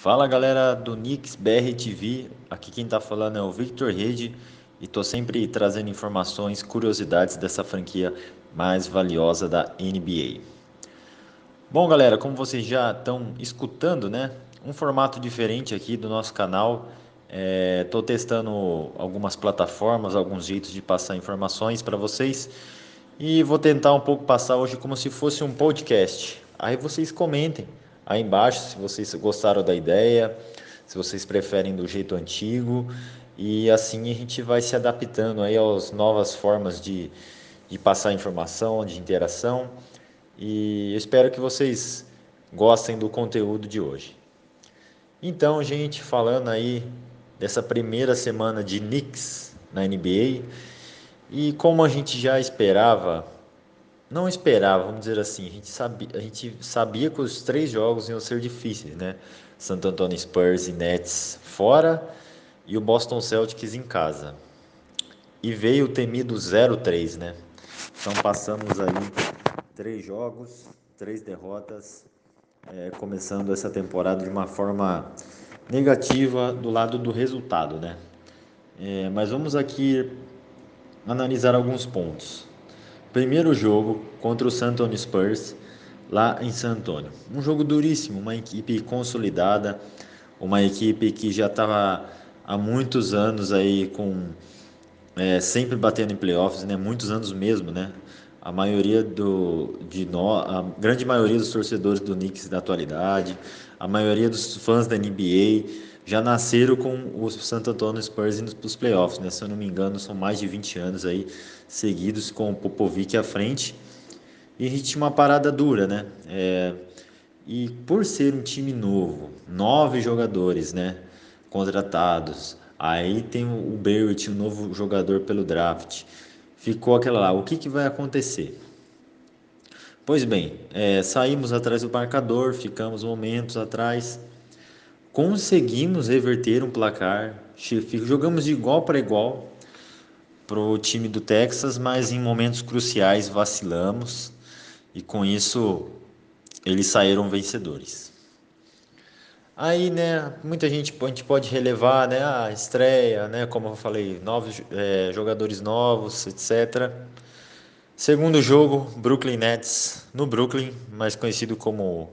Fala galera do Knicks BR TV, aqui quem tá falando é o Victor Rede e tô sempre trazendo informações, curiosidades dessa franquia mais valiosa da NBA. Bom galera, como vocês já estão escutando, né? Um formato diferente aqui do nosso canal. Tô testando algumas plataformas, alguns jeitos de passar informações para vocês e vou tentar um pouco passar hoje como se fosse um podcast. Aí vocês comentem aí embaixo se vocês gostaram da ideia, se vocês preferem do jeito antigo, e assim a gente vai se adaptando aí às novas formas de passar informação, de interação, e eu espero que vocês gostem do conteúdo de hoje. Então, gente, falando aí dessa primeira semana de Knicks na NBA, e como a gente já esperava, não esperava, vamos dizer assim, a gente sabia que os três jogos iam ser difíceis, né? Santo Antonio Spurs e Nets fora e o Boston Celtics em casa. E veio o temido 0-3, né? Então passamos aí três jogos, três derrotas, começando essa temporada de uma forma negativa do lado do resultado, né? Mas vamos aqui analisar alguns pontos. Primeiro jogo contra o San Antonio Spurs, lá em San Antonio. Um jogo duríssimo, uma equipe consolidada, uma equipe que já estava há muitos anos aí sempre batendo em playoffs, né? Muitos anos mesmo, né? A grande maioria dos torcedores do Knicks da atualidade, a maioria dos fãs da NBA já nasceram com o Santo Antonio Spurs indo para os playoffs, né? Se eu não me engano, são mais de 20 anos aí seguidos com o Popovich à frente. E a gente tinha uma parada dura, né? E por ser um time novo, 9 jogadores, né, contratados, aí tem o Barrett, um novo jogador pelo draft, ficou aquela lá, o que vai acontecer? Pois bem, saímos atrás do marcador, ficamos momentos atrás, conseguimos reverter um placar, jogamos de igual para igual para o time do Texas, mas em momentos cruciais vacilamos e com isso eles saíram vencedores. Aí, né, muita gente a gente pode relevar, né, a estreia, né, como eu falei, jogadores novos, etc. Segundo jogo, Brooklyn Nets no Brooklyn, mais conhecido como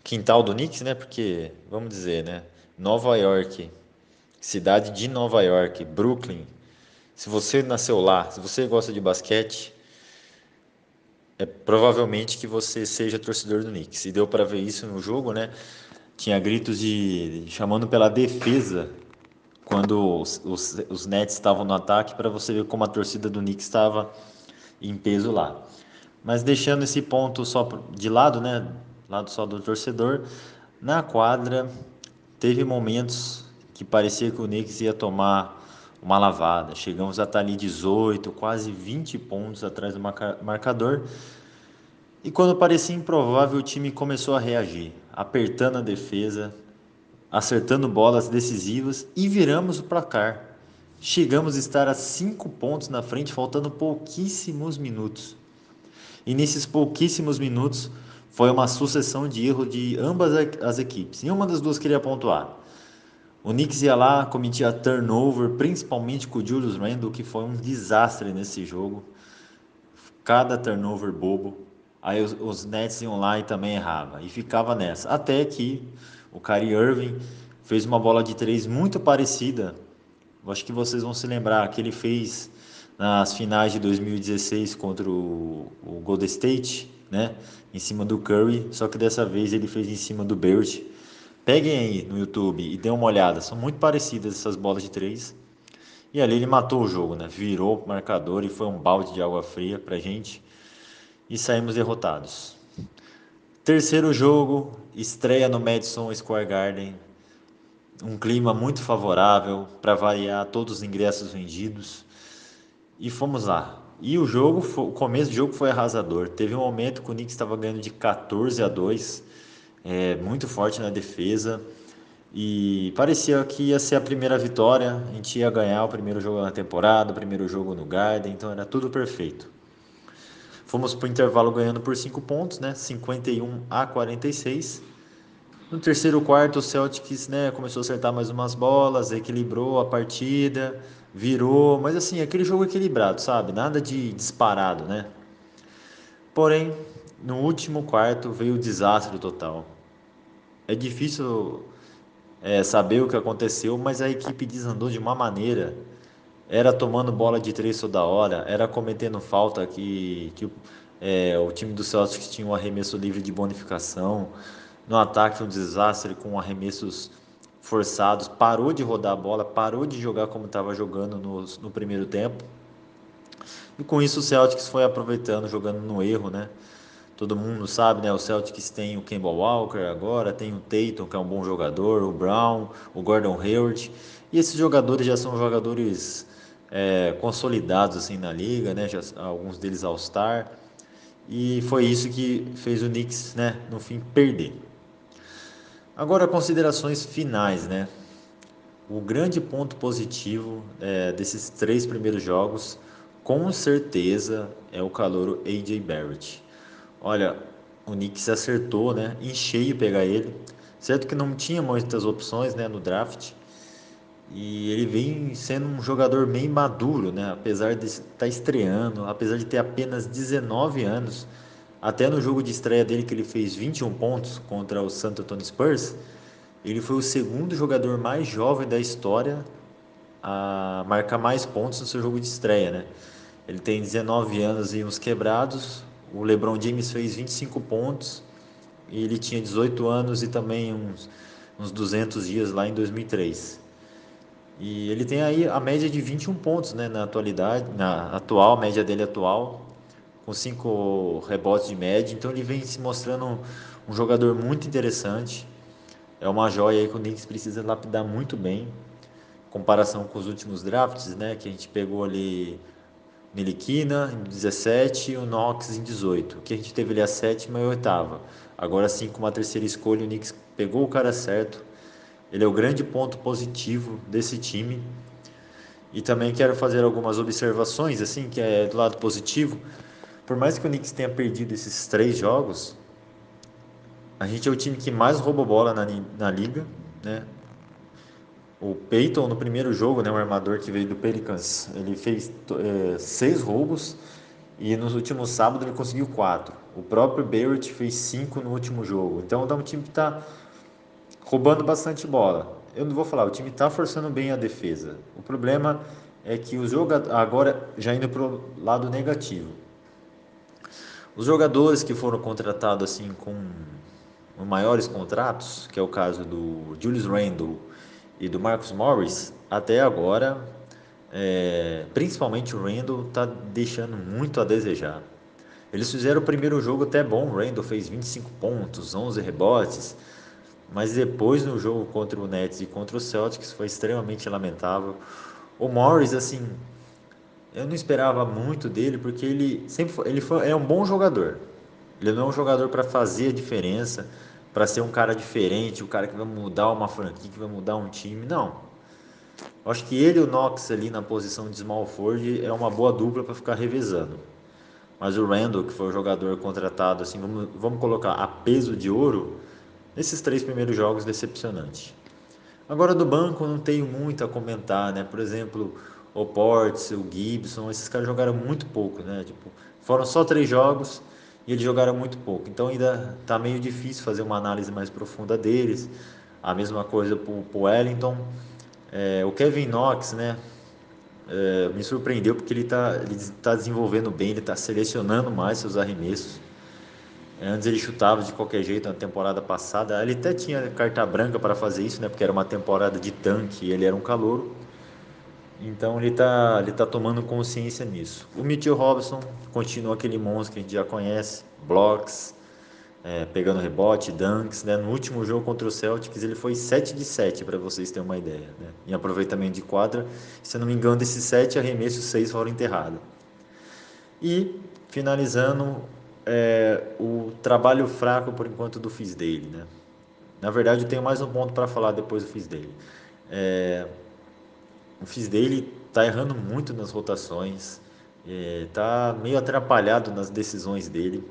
quintal do Knicks, né, porque, vamos dizer, né, Nova York, cidade de Nova York, Brooklyn. Se você nasceu lá, se você gosta de basquete, é provavelmente que você seja torcedor do Knicks. E deu para ver isso no jogo, né? Tinha gritos de chamando pela defesa quando os Nets estavam no ataque, para você ver como a torcida do Knicks estava em peso lá. Mas deixando esse ponto só de lado, né? Lado só do torcedor, na quadra teve momentos que parecia que o Knicks ia tomar uma lavada. Chegamos a estar ali 18, quase 20 pontos atrás do marcador. E quando parecia improvável, o time começou a reagir, apertando a defesa, acertando bolas decisivas e viramos o placar. Chegamos a estar a 5 pontos na frente, faltando pouquíssimos minutos. E nesses pouquíssimos minutos foi uma sucessão de erros de ambas as equipes. Nenhuma das duas queria pontuar. O Knicks ia lá, cometia turnover, principalmente com o Julius Randle, que foi um desastre nesse jogo. Cada turnover bobo. Aí os Nets iam lá e também errava. E ficava nessa. Até que o Kyrie Irving fez uma bola de três muito parecida. Eu acho que vocês vão se lembrar que ele fez nas finais de 2016 contra o Golden State, né? Em cima do Curry. Só que dessa vez ele fez em cima do Barrett. Peguem aí no YouTube e dêem uma olhada. São muito parecidas essas bolas de três. E ali ele matou o jogo, né? Virou o marcador e foi um balde de água fria pra gente. E saímos derrotados. Terceiro jogo, estreia no Madison Square Garden. Um clima muito favorável, para variar, todos os ingressos vendidos. E fomos lá. E o começo do jogo foi arrasador. Teve um momento que o Knicks estava ganhando de 14-2, muito forte na defesa. E parecia que ia ser a primeira vitória. A gente ia ganhar o primeiro jogo na temporada, o primeiro jogo no Garden, então era tudo perfeito. Fomos para o intervalo ganhando por 5 pontos, né? 51-46. No terceiro quarto, o Celtics, né, começou a acertar mais umas bolas, equilibrou a partida, virou, mas assim, aquele jogo equilibrado, sabe? Nada de disparado, né? Porém, no último quarto veio o desastre total. É difícil saber o que aconteceu, mas a equipe desandou de uma maneira. Era tomando bola de três toda hora, era cometendo falta que o time do Celtics tinha um arremesso livre de bonificação. No ataque, um desastre com arremessos forçados. Parou de rodar a bola, parou de jogar como estava jogando no primeiro tempo. E com isso o Celtics foi aproveitando, jogando no erro, né? Todo mundo sabe, né? O Celtics tem o Kemba Walker agora, tem o Tatum, que é um bom jogador, o Brown, o Gordon Hayward. E esses jogadores já são jogadores consolidados assim na liga, né? Já, alguns deles All-Star. E foi isso que fez o Knicks, né, no fim, perder. Agora, considerações finais, né? O grande ponto positivo desses três primeiros jogos, com certeza, é o calouro A.J. Barrett. Olha, o Knicks acertou, né, em cheio pegar ele. Certo que não tinha muitas opções, né, no draft. E ele vem sendo um jogador bem maduro, né? Apesar de estar estreando, apesar de ter apenas 19 anos, até no jogo de estreia dele que ele fez 21 pontos contra o San Antonio Spurs, ele foi o segundo jogador mais jovem da história a marcar mais pontos no seu jogo de estreia, né? Ele tem 19 anos e uns quebrados. O LeBron James fez 25 pontos e ele tinha 18 anos e também uns 200 dias lá em 2003. E ele tem aí a média de 21 pontos, né, na atualidade, na atual, média dele atual, com 5 rebotes de média. Então ele vem se mostrando um jogador muito interessante. É uma joia aí que o Knicks precisa lapidar muito bem, em comparação com os últimos drafts, né, que a gente pegou ali Niliquina em 17 e o Knox em 18, que a gente teve ali a sétima e a oitava. Agora sim, com uma terceira escolha, o Knicks pegou o cara certo. Ele é o grande ponto positivo desse time. E também quero fazer algumas observações, assim, que é do lado positivo. Por mais que o Knicks tenha perdido esses três jogos, a gente é o time que mais rouba bola na liga, né? O Peyton, no primeiro jogo, né, o armador que veio do Pelicans, ele fez 6 roubos e no último sábado ele conseguiu 4. O próprio Barrett fez 5 no último jogo. Então é um time que está roubando bastante bola. Eu não vou falar, o time está forçando bem a defesa. O problema é que os jogadores, agora já indo para o lado negativo, os jogadores que foram contratados assim com maiores contratos, que é o caso do Julius Randle e do Marcus Morris, até agora, principalmente o Randle, está deixando muito a desejar. Eles fizeram o primeiro jogo até bom, o Randle fez 25 pontos, 11 rebotes, mas depois no jogo contra o Nets e contra o Celtics foi extremamente lamentável. O Morris, assim, eu não esperava muito dele porque ele sempre foi, é um bom jogador. Ele não é um jogador para fazer a diferença, para ser um cara diferente, o cara que vai mudar uma franquia, que vai mudar um time. Não. Eu acho que ele e o Knox ali na posição de small forward é uma boa dupla para ficar revezando. Mas o Randall, que foi o jogador contratado, assim, vamos colocar a peso de ouro, nesses três primeiros jogos, decepcionante. Agora do banco não tenho muito a comentar, né? Por exemplo, o Portes, o Gibson, esses caras jogaram muito pouco, né? Tipo, foram só 3 jogos e eles jogaram muito pouco. Então ainda tá meio difícil fazer uma análise mais profunda deles. A mesma coisa pro Wellington. O Kevin Knox, né? Me surpreendeu porque ele tá desenvolvendo bem, ele está selecionando mais seus arremessos. Antes ele chutava de qualquer jeito na temporada passada. Ele até tinha carta branca para fazer isso, né? Porque era uma temporada de tanque e ele era um calouro. Então ele tá tomando consciência nisso. O Mitchell Robinson continua aquele monstro que a gente já conhece, blocks, pegando rebote, dunks, né? No último jogo contra o Celtics ele foi 7 de 7 para vocês terem uma ideia, né? Em aproveitamento de quadra, se eu não me engano, desses 7 arremessos, 6 foram enterrados. E finalizando, o trabalho fraco por enquanto do Fisdale, né? Na verdade, eu tenho mais um ponto para falar depois do Fisdale. É, o Fisdale está errando muito nas rotações, está meio atrapalhado nas decisões dele.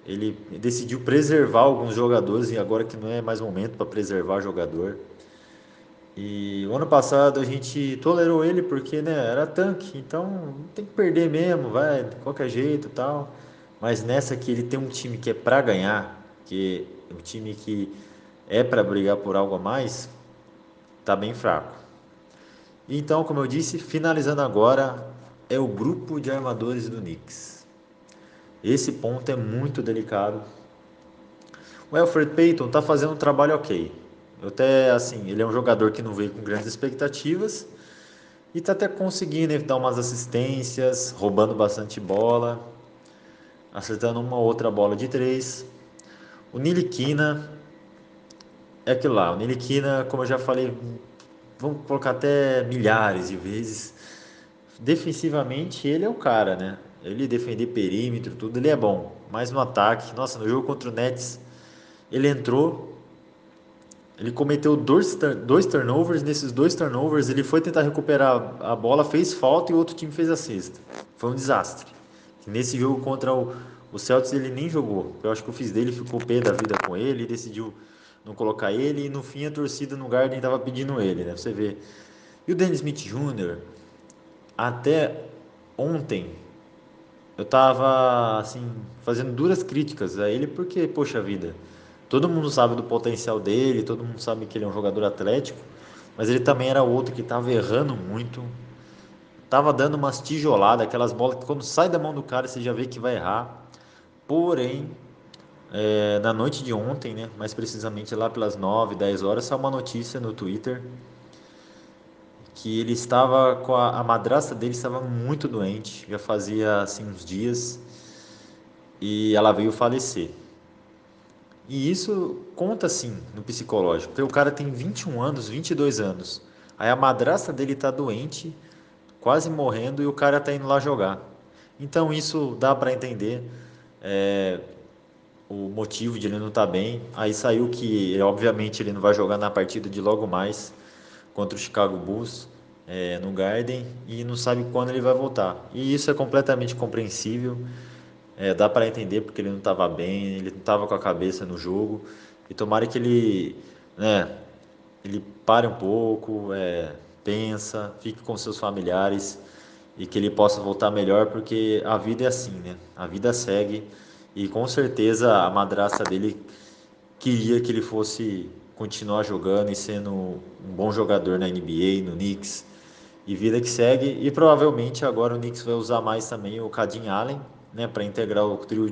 Ele decidiu preservar alguns jogadores e agora que não é mais momento para preservar jogador. E o ano passado a gente tolerou ele porque, né, era tanque, então tem que perder mesmo, vai, de qualquer jeito e tal. Mas nessa que ele tem um time que é para ganhar, que é um time que é para brigar por algo a mais, tá bem fraco. Então, como eu disse, finalizando agora, é o grupo de armadores do Knicks. Esse ponto é muito delicado. O Elfrid Payton tá fazendo um trabalho ok. Eu até, assim, ele é um jogador que não veio com grandes expectativas e tá até conseguindo dar umas assistências, roubando bastante bola, acertando uma outra bola de três. O Niliquina é aquilo lá. O Niliquina, como eu já falei, vamos colocar até milhares de vezes. Defensivamente, ele é o cara, né? Ele defender perímetro, tudo, ele é bom. Mas no ataque, nossa, no jogo contra o Nets, ele entrou, ele cometeu dois turnovers. Nesses dois turnovers, ele foi tentar recuperar a bola, fez falta e o outro time fez a cesta. Foi um desastre. Nesse jogo contra o Celtics, ele nem jogou. Eu acho que o fiz dele ficou pé da vida com ele, decidiu não colocar ele. E no fim, a torcida no Garden estava pedindo ele, né? Você vê. E o Dennis Smith Jr., até ontem, eu tava assim fazendo duras críticas a ele porque, poxa vida, todo mundo sabe do potencial dele, todo mundo sabe que ele é um jogador atlético, mas ele também era outro que tava errando muito, tava dando umas tijoladas, aquelas bolas que quando sai da mão do cara você já vê que vai errar. Porém, na noite de ontem, né, mais precisamente lá pelas 9, 10 horas, saiu uma notícia no Twitter que ele estava com a madrasta dele estava muito doente, já fazia assim uns dias, e ela veio falecer. E isso conta sim no psicológico, porque o cara tem 21 anos, 22 anos. Aí a madrasta dele tá doente, quase morrendo, e o cara tá indo lá jogar. Então isso dá para entender o motivo de ele não estar bem. Aí saiu que, obviamente, ele não vai jogar na partida de logo mais contra o Chicago Bulls no Garden e não sabe quando ele vai voltar. E isso é completamente compreensível. Dá para entender porque ele não estava bem, ele não estava com a cabeça no jogo. E tomara que ele, né, ele pare um pouco, pensa, fique com seus familiares e que ele possa voltar melhor, porque a vida é assim, né? A vida segue e com certeza a madrasta dele queria que ele fosse continuar jogando e sendo um bom jogador na NBA, no Knicks. E vida que segue, e provavelmente agora o Knicks vai usar mais também o Kadim Allen, né, para integrar o trio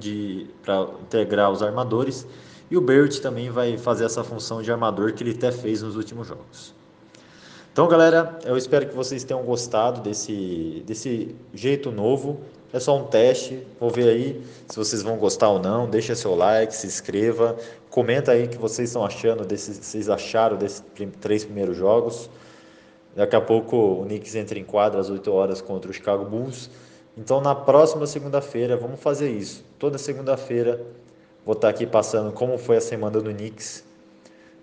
para integrar os armadores, e o Barrett também vai fazer essa função de armador que ele até fez nos últimos jogos. Então, galera, eu espero que vocês tenham gostado desse jeito novo. É só um teste, vou ver aí se vocês vão gostar ou não. Deixa seu like, se inscreva, comenta aí o que vocês estão achando vocês acharam desses três primeiros jogos. Daqui a pouco o Knicks entra em quadra às 8 horas contra o Chicago Bulls. Então, na próxima segunda-feira, vamos fazer isso. Toda segunda-feira vou estar aqui passando como foi a semana do Knicks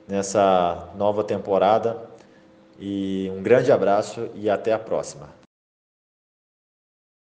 nessa nova temporada. E um grande abraço e até a próxima.